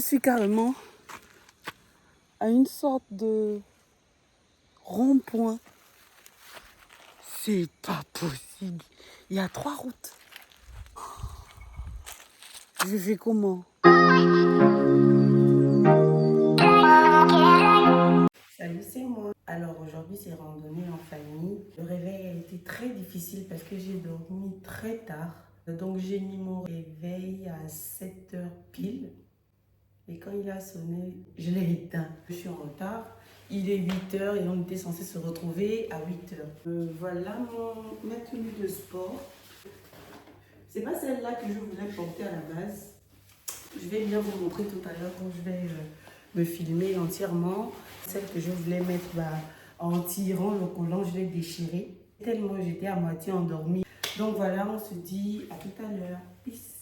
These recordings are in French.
Je suis carrément à une sorte de rond-point. C'est pas possible. Il y a 3 routes. Je fais comment? Salut, c'est moi. Alors aujourd'hui, c'est randonnée en famille. Le réveil a été très difficile parce que j'ai dormi très tard. Donc j'ai mis mon réveil à 7 heures pile. Et quand il a sonné, je l'ai éteint. Je suis en retard. Il est 8 heures et on était censé se retrouver à 8 heures. Voilà ma tenue de sport. C'est pas celle-là que je voulais porter à la base. Je vais bien vous montrer tout à l'heure quand je vais me filmer entièrement. Celle que je voulais mettre en tirant le collant, je l'ai déchirée. Tellement j'étais à moitié endormie. Donc voilà, on se dit à tout à l'heure. Peace.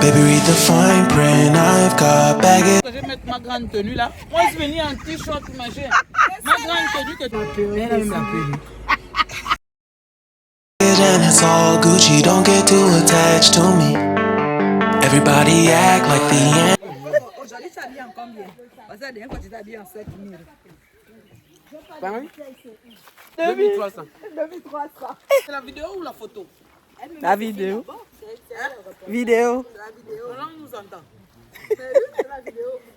Baby, read the fine print, I've got baggage. Je vais mettre ma grande tenue là. Moi, je suis venu en t-shirt pour manger. Ma grande tenue que tu as. And it's all Gucci, don't get too attached to me. Everybody act like the end. Aujourd'hui, tu habilles en combien? Parce que la dernière fois, tu t'es habillé en 7 000. Pardon? 2300. 2300. C'est la vidéo ou la photo? La vidéo. Vidéo. On nous entend.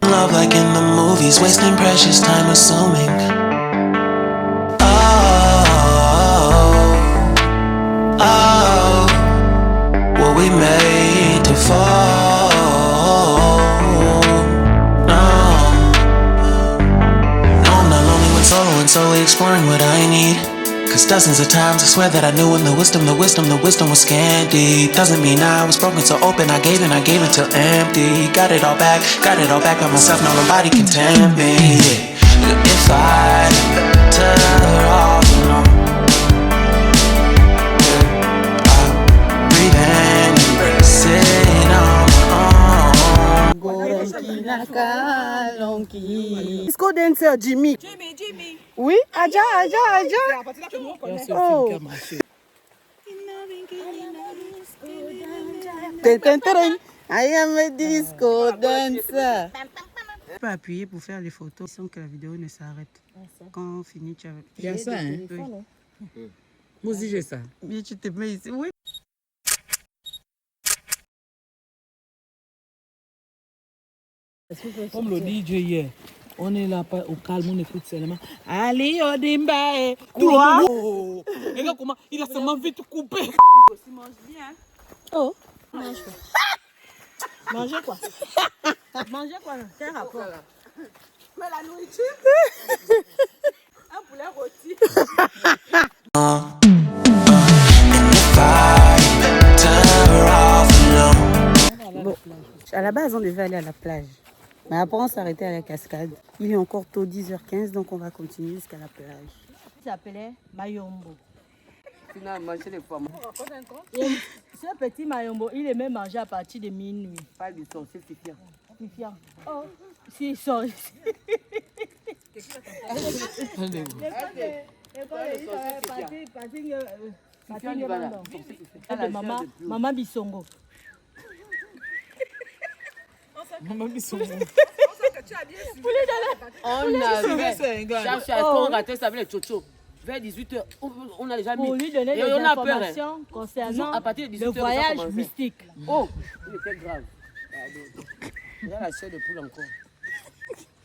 Love like in the movies, wasting precious time assuming. Oh, were we made to fall? No, I'm not lonely when solo and solely exploring what I need. Cause dozens of times I swear that I knew when the wisdom was scanty. Doesn't mean I was broken so open, I gave it till empty. Got it all back by myself, now nobody can tempt me. If I turn off alone, Disco dancer Jimmy. Jimmy. Oui, Adja. Oh. I am a disco dancer. Tu peux appuyer pour faire les photos sans que la vidéo ne s'arrête. Quand on finit, tu as... Il y a ça, hein? Oui. Moi aussi, j'ai ça. Mais tu te mets ici. Oui. Comme le DJ hier. On est là au calme, on écoute seulement. Ali Odimba. Toi? Oh. Et là, comment? Il a seulement vite coupé. Il aussi mange bien. Oh. Mange quoi? Manger quoi? Manger quoi? Quel rapport? Mais la nourriture? Un poulet rôti. Bon, à la base, on devait aller à la plage. Mais après, on s'arrêtait à la cascade. Il est encore tôt, 10h15, donc on va continuer jusqu'à la plage. Il s'appelait Mayombo. Finalement, mangé les pommes. Ce petit Mayombo, il aimait manger à partir de minuit. Pas du son, c'est fifiant. Fifiant. Oh, si, ça. Maman Bissongo. Maman Bissongo. On a raté ça avec les tchotchos. Vers 18h, on a déjà mis. Pour lui donner des informations concernant le voyage mystique. Oh, il était grave. Il y a la chair de poule encore.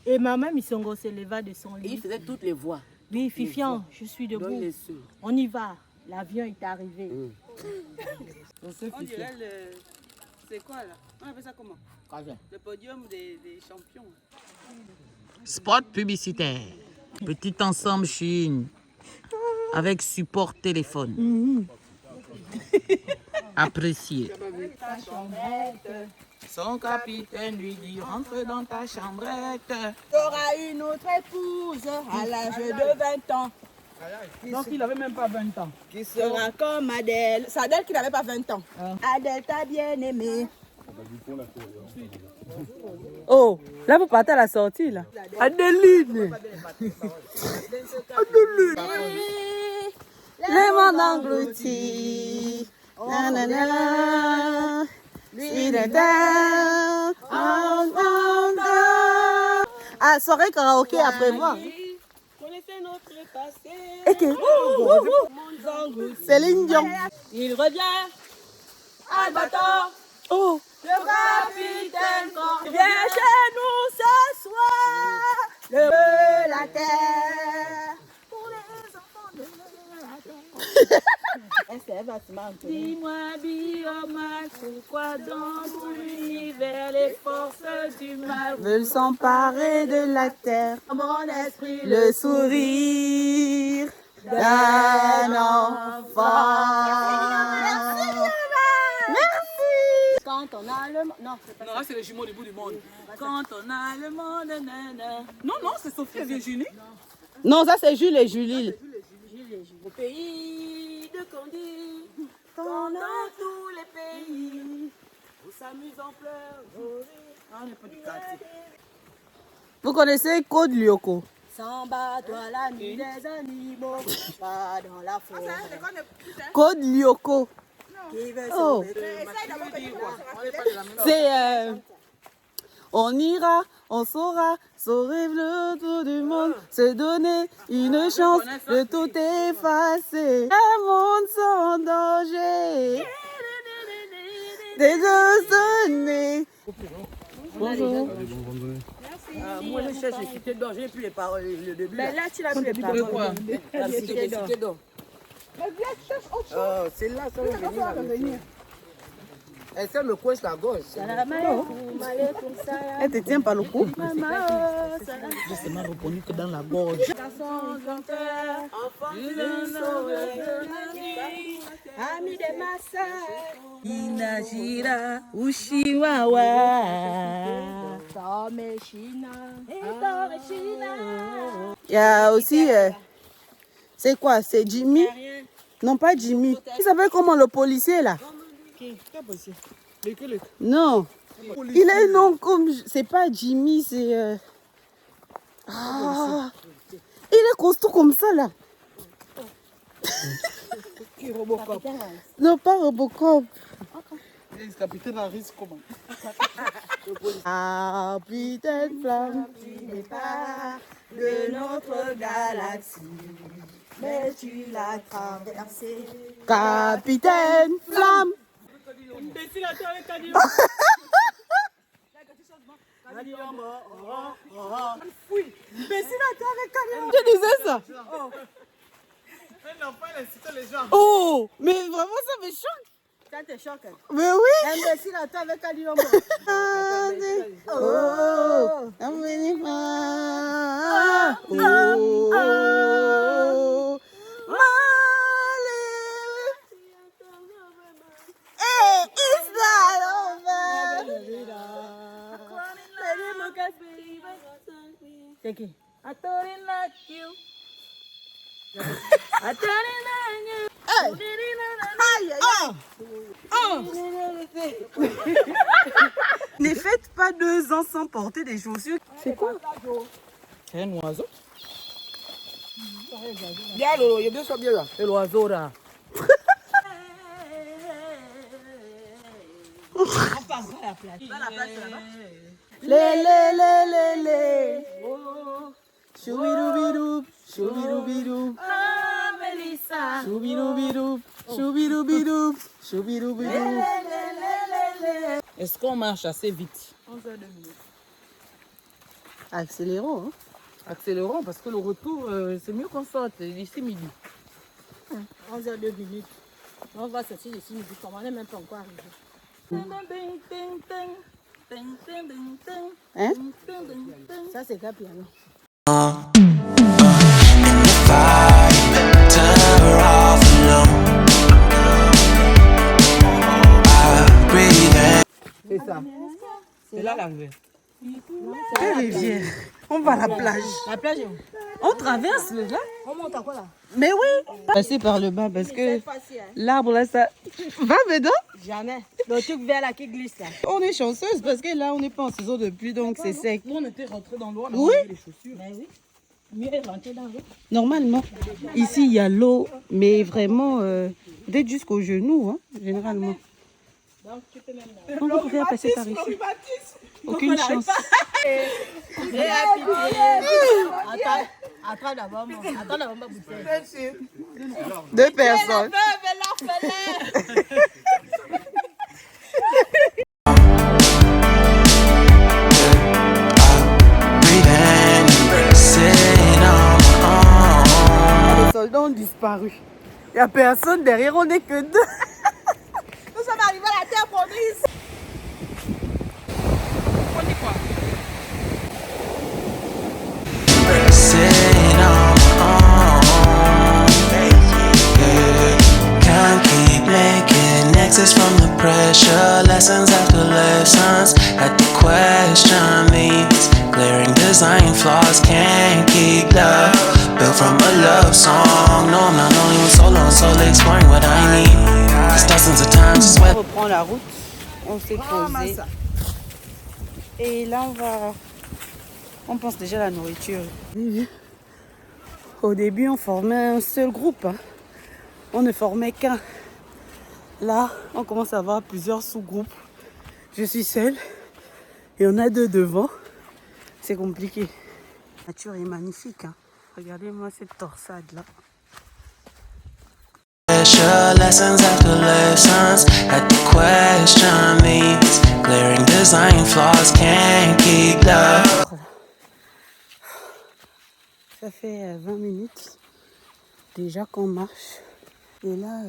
Et maman Bissongo se leva de son lit. Et il faisait toutes les voix. Oui, Fifian, je suis debout. On y va. L'avion est arrivé. On dirait le... C'est quoi là? On appelle ça comment? Le podium des champions. Spot publicitaire. Petit ensemble Chine. Avec support téléphone. Apprécié. Son capitaine lui dit rentre dans ta chambrette. Tu auras une autre épouse à l'âge de 20 ans. Donc il n'avait même pas 20 ans. Qui sera comme Adèle. C'est Adèle qui n'avait pas 20 ans. Adèle t'a bien aimé. Oh, là vous partez à la sortie là. Adeline. Adeline. Les mains englouties. Nanana. Lui de terre. Ah, soirée karaoké à prévoir. Connaissez notre passé. Ok. Céline Dion. Il revient à bateau. Oh. Le capitaine quand Viens chez nous ce soir. De la terre. Pour les enfants de la terre. Dis-moi, Bioman, pourquoi dans ton univers les forces du mal Veulent s'emparer de la terre. mon esprit Le sourire d'un enfant. Merci. Quand on a le monde. Non, c'est pas ça. C'est les jumeaux du bout du monde. Quand on a le monde. Nanana. Non, non, c'est Sophie et Virginie. Non, ça c'est Jules et Julie. Au pays de Candy, dans tous les pays, on s'amuse en pleurs. Ah, on n'est pas du quartier. Vous connaissez Code Lyoko? Samba, toi la nuit des animaux, pas dans la forêt. Code Lyoko. Qui veut Oh. C'est on ira, on saura, sauver le tour du monde, se donner une chance de tout effacer. Un monde sans danger. Des données. Bonjour. Moi, je cherche les cités d'or, j'ai plus les paroles, le début. Mais là, tu l'as plus les paroles. Quoi? La cité d'or. Oh, c'est là, ça va venir. Elle sait me coince la gorge. Elle te tient par le cou. C'est mal reconnu que dans la gorge. Ami de massa. Inajira Ushiwawa. Il y a aussi, c'est quoi? C'est Jimmy? Non, pas Jimmy. Il s'appelle comment le policier là? Non. Il a un nom comme. C'est pas Jimmy, c'est. Ah. Il est costaud comme ça là. Qui Robocop? Non, pas Robocop. Le capitaine Harris, comment? Capitaine Flamme, tu n'es pas de notre galaxie, mais tu l'as traversée. Capitaine Flamme. Tu disais ça? Oh, mais vraiment ça me choque. Ça te choque. Mais oui. Imbécile, attends avec Aliombo. Oh, I'm waiting for. Oh, hey, it's not over. Take it. I thought it like you. I thought it like you. Ne faites pas 2 ans sans porter des chaussures. C'est quoi? C'est un oiseau. Bien, il y a deux choses bien là. C'est l'oiseau là. On passe pas la plage. Pas la plage là-bas. Les. Choubidoubidoub, choubidoubidoub. Ah, Mélissa. Choubidoubidoub, choubidoubidoub, choubidoubidoub. Est-ce qu'on marche assez vite? 11h02. Accélérons. Hein? Accélérons parce que le retour, c'est mieux qu'on sorte d'ici midi. 11h02. On va sortir d'ici midi. On n'est même pas encore arrivé. Hein? Ça, c'est quoi piano? If I ever off alone, I breathe in. C'est ça. C'est là l'arrivée. Quelle rivière? On va à la plage. La plage est où? On traverse le là? On monte à quoi là? Mais oui! Passer par le bas parce que l'arbre là, ça va dedans? Jamais. Le truc vert là qui glisse là. On est chanceuse parce que là, on n'est pas en saison de pluie donc c'est sec. Nous on était rentrés dans l'eau, on a Oui. enlevé les chaussures. Mais oui. Mieux est rentrer dans l'eau. Normalement, ici il y a l'eau, mais vraiment d'être jusqu'au genou, hein, généralement. Donc tu peux même On va pouvoir passer par ici. Aucune chance. Attends d'abord, ma bouteille. 2 personnes. Breathing, sitting on my own. Les soldats ont disparu. Il n'y a personne derrière, on n'est que deux. Nous sommes arrivés à la terre promise. Sitting on my own. Yeah. Can't keep making exits from the pressure. Lessons after lessons. Had to question these glaring design flaws. Can't keep love built from a love song. No, I'm not only one solo, I'm solely exploring what I need. Cause dozens of times I swear. On reprend la route, on s'est posé. Et là on pense déjà à la nourriture. Au début on formait un seul groupe, hein. On ne formait qu'un. Là on commence à avoir plusieurs sous-groupes. Je suis seule et on a deux devant. C'est compliqué. La nature est magnifique, hein. Regardez-moi cette torsade là. Lessons after lessons, had to question these glaring design flaws. Can't keep love. Ça fait 20 minutes déjà qu'on marche. Et là,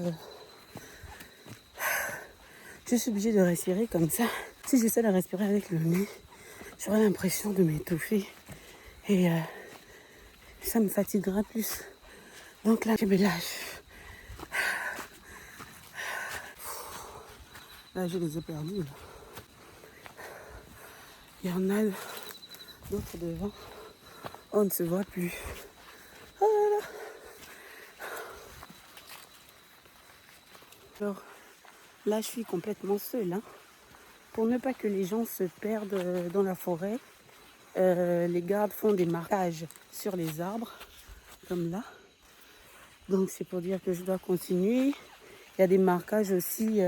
je suis obligée de respirer comme ça. Si j'essaie de respirer avec le nez, j'aurai l'impression de m'étouffer. Et ça me fatiguera plus. Donc là, je me lâche. Là, je les ai perdus. Là. Il y en a d'autres devant. On ne se voit plus. Oh là là. Alors, là, je suis complètement seule. Hein. Pour ne pas que les gens se perdent dans la forêt, les gardes font des marquages sur les arbres, comme là. Donc, c'est pour dire que je dois continuer. Il y a des marquages aussi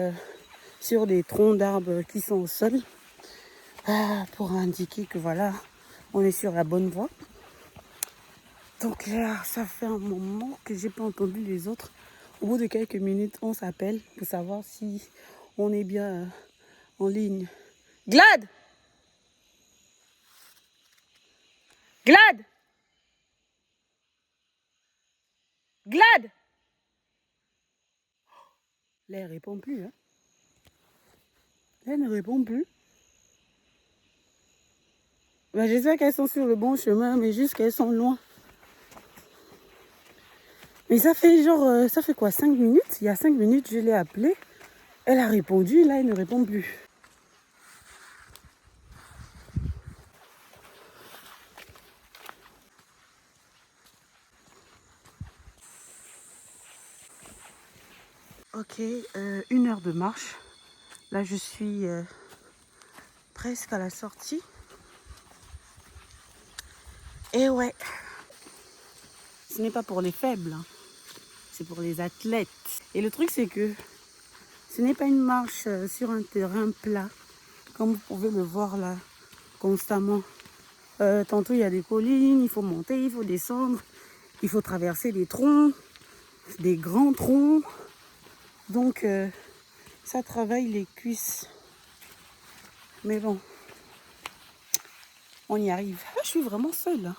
sur des troncs d'arbres qui sont au sol, pour indiquer que voilà, on est sur la bonne voie. Donc là, ça fait un moment que j'ai pas entendu les autres. Au bout de quelques minutes, on s'appelle pour savoir si on est bien en ligne. Glad! Glad! Glad! Là, elle répond plus. Hein. Elle ne répond plus. Ben, j'espère qu'elles sont sur le bon chemin, mais juste qu'elles sont loin. Mais ça fait genre, ça fait quoi, 5 minutes? Il y a 5 minutes, je l'ai appelée. Elle a répondu, là, elle ne répond plus. Ok, 1 heure de marche. Là, je suis presque à la sortie. Et ouais, ce n'est pas pour les faibles, hein. C'est pour les athlètes. Et le truc, c'est que ce n'est pas une marche sur un terrain plat, comme vous pouvez le voir là, constamment. Tantôt, il y a des collines, il faut monter, il faut descendre, il faut traverser des troncs, des grands troncs. Donc, ça travaille les cuisses. Mais bon, on y arrive. Là, je suis vraiment seule. Hein.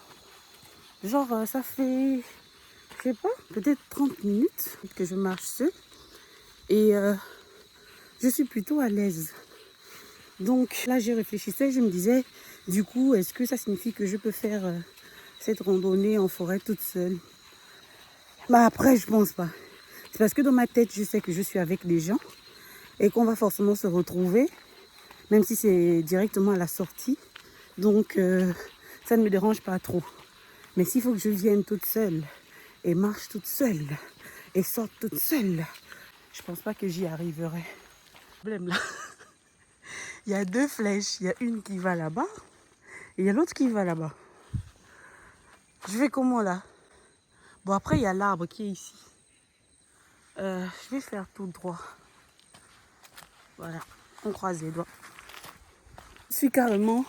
Genre, ça fait, je sais pas, peut-être 30 minutes que je marche seule. Et je suis plutôt à l'aise. Donc là, je réfléchissais, je me disais, du coup, est-ce que ça signifie que je peux faire cette randonnée en forêt toute seule? Bah après, je pense pas. C'est parce que dans ma tête, je sais que je suis avec des gens et qu'on va forcément se retrouver, même si c'est directement à la sortie. Donc, ça ne me dérange pas trop. Mais s'il faut que je vienne toute seule et marche toute seule et sorte toute seule, je pense pas que j'y arriverai. Problème là. Il y a 2 flèches. Il y a une qui va là-bas et il y a l'autre qui va là-bas. Je vais comment là? Bon, après, il y a l'arbre qui est ici. Je vais faire tout droit. Voilà, on croise les doigts. Je suis carrément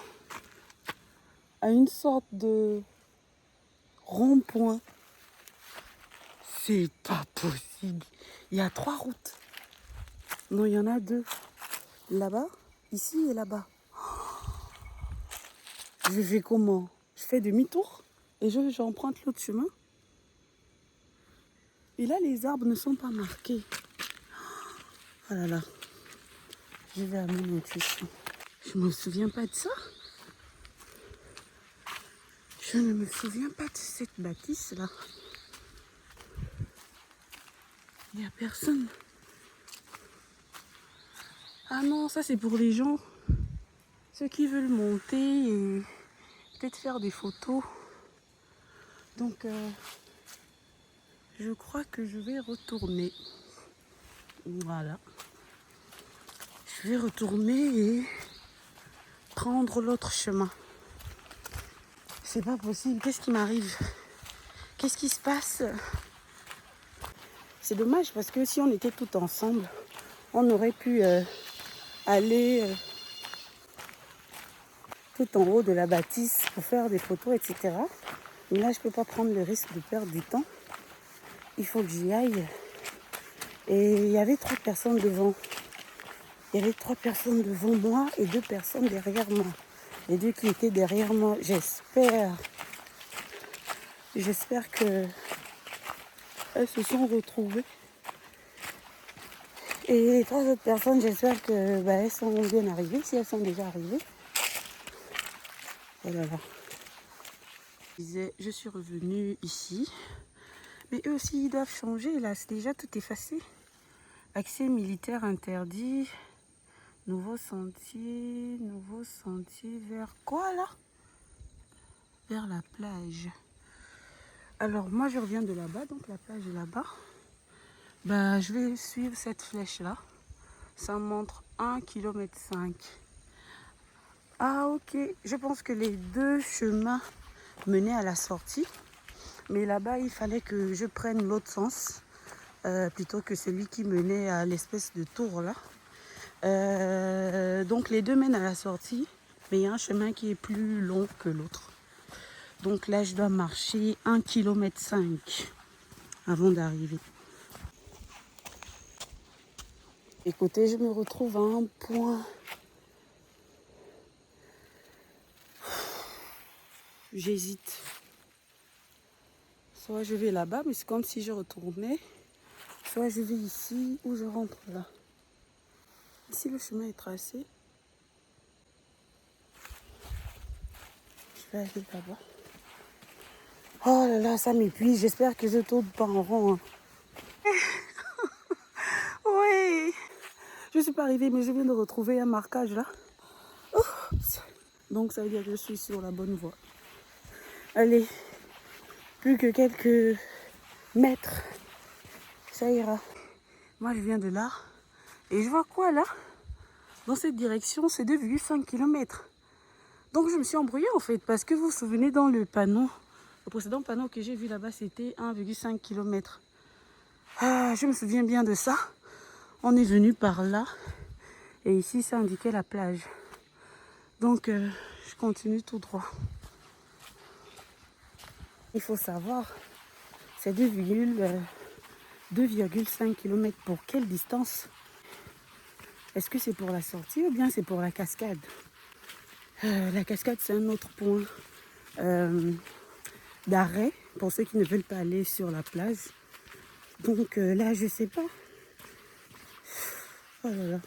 à une sorte de rond-point. C'est pas possible. Il y a 3 routes. Non, il y en a 2. Là-bas, ici et là-bas. Je fais comment? Je fais demi-tour et j'emprunte l'autre chemin. Et là, les arbres ne sont pas marqués. Oh là là. Je vais à mon intuition. Je ne me souviens pas de ça. Je ne me souviens pas de cette bâtisse-là. Il n'y a personne. Ah non, ça c'est pour les gens. Ceux qui veulent monter et peut-être faire des photos. Donc, je crois que je vais retourner. Voilà. Je vais retourner et prendre l'autre chemin. C'est pas possible. Qu'est-ce qui m'arrive? Qu'est-ce qui se passe? C'est dommage parce que si on était tous ensemble, on aurait pu aller tout en haut de la bâtisse pour faire des photos, etc. Mais là, je ne peux pas prendre le risque de perdre du temps. Il faut que j'y aille. Et il y avait 3 personnes devant. Il y avait 3 personnes devant moi et 2 personnes derrière moi. Les 2 qui étaient derrière moi, j'espère que elles se sont retrouvées. Et les 3 autres personnes, j'espère que elles sont bien arrivées, si elles sont déjà arrivées. Oh là là. Je suis revenue ici. Mais eux aussi, ils doivent changer. Là, c'est déjà tout effacé. Accès militaire interdit. Nouveau sentier vers quoi là? Vers la plage. Alors moi je reviens de là-bas, donc la plage est là-bas. Je vais suivre cette flèche là. Ça montre 1,5 km. Ah ok, je pense que les 2 chemins menaient à la sortie. Mais là-bas il fallait que je prenne l'autre sens. Plutôt que celui qui menait à l'espèce de tour là. Donc les 2 mènent à la sortie, mais il y a un chemin qui est plus long que l'autre. Donc là, je dois marcher 1,5 km avant d'arriver. Écoutez, je me retrouve à un point. J'hésite. Soit je vais là-bas, mais c'est comme si je retournais. Soit je vais ici ou je rentre là. Ici, le chemin est tracé. Je vais aller là-bas. Oh là là, ça m'épuise. J'espère que je tourne pas en rond. Hein. Oui. Je ne suis pas arrivée, mais je viens de retrouver un marquage là. Oh. Donc ça veut dire que je suis sur la bonne voie. Allez, plus que quelques mètres. Ça ira. Moi, je viens de là. Et je vois quoi là? Dans cette direction, c'est 2,5 km. Donc je me suis embrouillée en fait. Parce que vous vous souvenez dans le panneau, le précédent panneau que j'ai vu là-bas, c'était 1,5 km. Ah, je me souviens bien de ça. On est venu par là. Et ici, ça indiquait la plage. Donc, je continue tout droit. Il faut savoir, c'est 2,5 km pour quelle distance? Est-ce que c'est pour la sortie ou bien c'est pour la cascade? La cascade, c'est un autre point d'arrêt pour ceux qui ne veulent pas aller sur la plage. Donc là, je sais pas. Oh là là.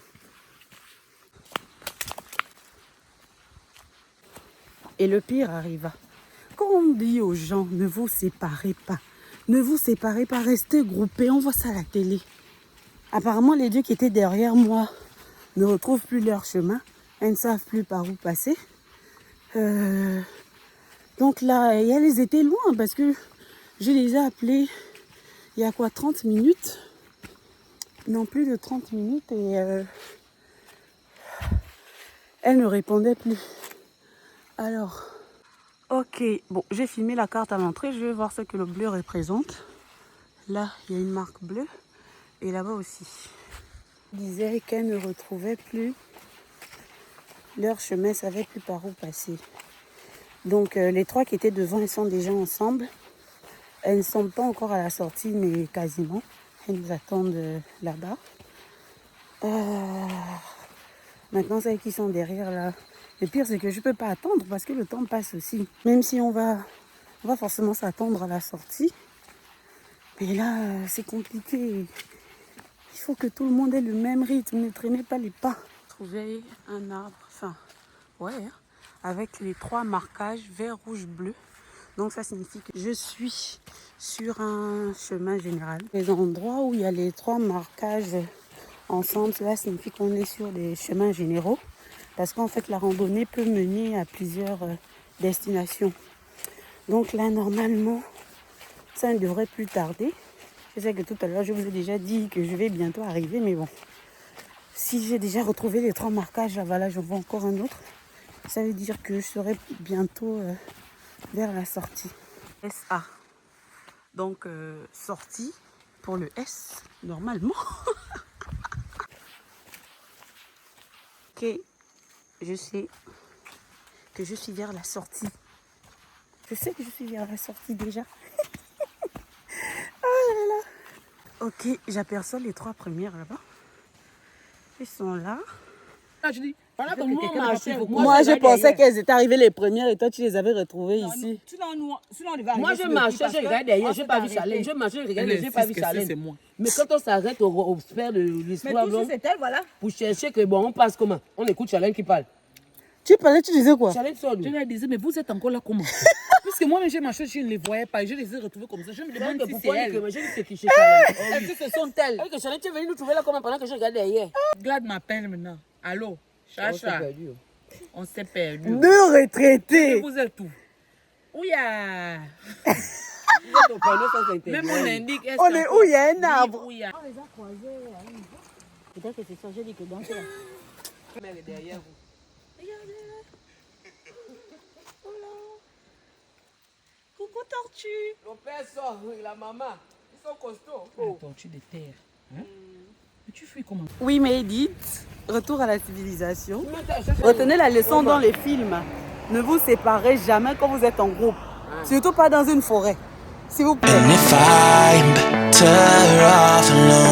Et le pire arriva. Quand on dit aux gens, ne vous séparez pas. Ne vous séparez pas, restez groupés. On voit ça à la télé. Apparemment, les 2 qui étaient derrière moi ne retrouvent plus leur chemin. Elles ne savent plus par où passer. Donc là, elles étaient loin parce que je les ai appelées il y a quoi, 30 minutes? Non, plus de 30 minutes et elles ne répondaient plus. Alors, Ok, bon, j'ai filmé la carte à l'entrée. Je vais voir ce que le bleu représente. Là, il y a une marque bleue. Et là-bas aussi. Ils disaient qu'elles ne retrouvaient plus leur chemin, ne savaient plus par où passer. Donc, les trois qui étaient devant, elles sont déjà ensemble. Elles ne sont pas encore à la sortie, mais quasiment. Elles nous attendent là-bas. Maintenant, celles qui sont derrière, là. Le pire, c'est que je ne peux pas attendre parce que le temps passe aussi. Même si on va forcément s'attendre à la sortie. Mais là, c'est compliqué. Il faut que tout le monde ait le même rythme. Ne traînez pas les pas. Trouver un arbre, avec les 3 marquages vert, rouge, bleu. Donc ça signifie que je suis sur un chemin général. Les endroits où il y a les 3 marquages ensemble, cela signifie qu'on est sur des chemins généraux. Parce qu'en fait, la randonnée peut mener à plusieurs destinations. Donc là, normalement, ça ne devrait plus tarder. Je sais que tout à l'heure, je vous ai déjà dit que je vais bientôt arriver, mais bon. Si j'ai déjà retrouvé les 3 marquages, là, j'en vois encore un autre. Ça veut dire que je serai bientôt vers la sortie. SA. Donc, sortie pour le S, normalement. Ok. Je sais que je suis vers la sortie. Je sais que je suis vers la sortie déjà. Oh là là. Ok, j'aperçois les 3 premières là-bas. Ils sont là. Je dis, pendant que nous on marchait, Moi, je pensais qu'elles étaient arrivées les premières et toi, tu les avais retrouvées ici. Moi, je marchais, je regardais derrière, je n'ai pas vu Salène. Je marchais, je regardais, je n'ai pas vu Salène. Mais quand on s'arrête au faire de l'histoire, pour chercher que bon, on passe comment? On écoute Salène qui parle. Tu parlais, tu disais quoi? Salène sort. Je leur disais, mais vous êtes encore là comment? Parce que moi-même, j'ai marché, je ne les voyais pas. Je les ai retrouvés comme ça. Je me demande si c'est elles. Je dis que c'est qui chez Salène. Est-ce que ce sont elles? Que Salène, tu es venu nous trouver là comment pendant que je regardais derrière. Glad m'appelle maintenant. Allô? Chacha. On s'est perdu. 2 retraités. Vous êtes où? Où il y a... Même on indique... On est où il y a un arbre? Où il y a... On les a croisés à une fois. Peut-être que c'est ça, j'ai dit que dans ça. Mère est derrière vous. Regardez. Oh là. Coucou tortue. Le père sort, la maman. Ils sont costauds. La tortue de terre. Hein? Mais tu fuis comment? We made it. Retour à la civilisation. Retenez la leçon dans les films. Ne vous séparez jamais quand vous êtes en groupe. Surtout pas dans une forêt. S'il vous plaît. And if I'm better off alone.